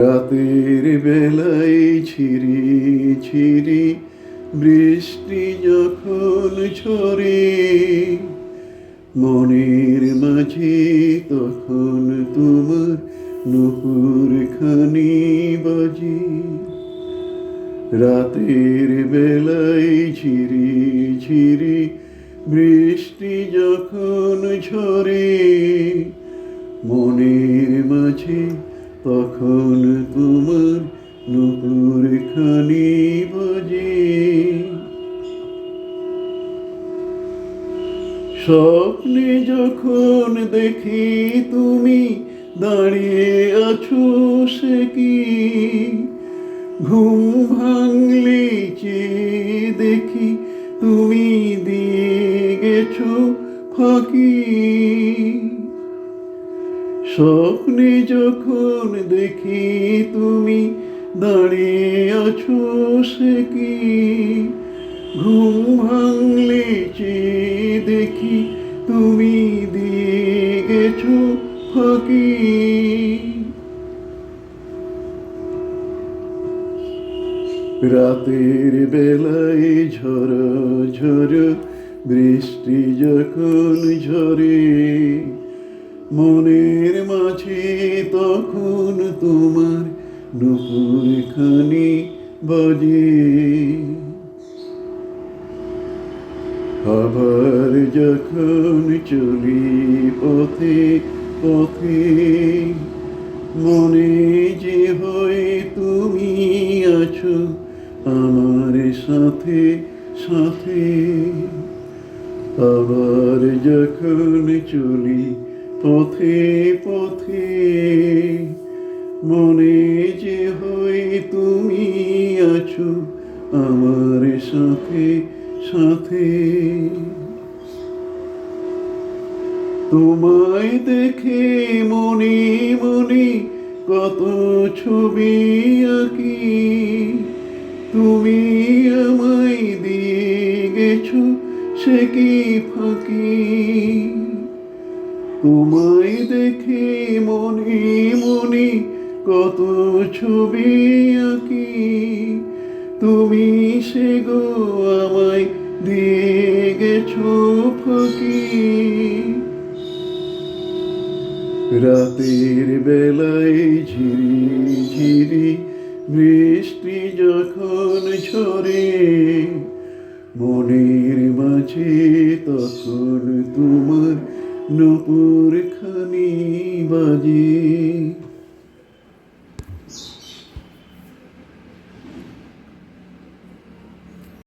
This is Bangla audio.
রাতের বেলায় ঝিরি ঝিরি বৃষ্টি যখন ঝরে, মনের মাঝে তখন তোমার নূপুর খানি বাজে। রাতের বেলায় ঝিরি ঝিরি বৃষ্টি যখন ঝরে, মনের মাঝে তখন তোমার নূপুর খানি বাজে। স্বপ্নে যখন দেখি তুমি দাঁড়িয়ে আছো, সে কি ঘুম ভাঙলে চেয়ে দেখি তুমি দিয়ে গেছো ফাঁকি। স্বপ্নে যখন দেখি তুমি দাঁড়িয়ে আছো, সে কি ঘুম ভাঙলে চেয়ে দেখি তুমি দিয়ে গেছো ফাঁকি। রাতের বেলায় ঝড় ঝড় বৃষ্টি যখন ঝরে, মনের মাঝে তখন তোমার নূপুর খানি বাজে। আবার যখন চলি পথে পথে, মনে যে হয় তুমি আছো আমার সাথে সাথে। আবার যখন চলি পথে পথে, মনে যে হয় তুমি আছো আমার সাথে সাথে। তোমায় দেখে মনে মনে কত ছবি আঁকি, তুমি আমায় দিয়ে গেছো সে কি ফাঁকি। তোমায় দেখে মনে মনে কত ছবি আঁকি, তুমি সে গো আমায় দিয়ে গেছো ফাঁকি। রাতের বেলায় ঝিরি ঝিরি বৃষ্টি যখন ঝরে, মনের মাঝে তখন তোমার নূপুর খানি বাজে।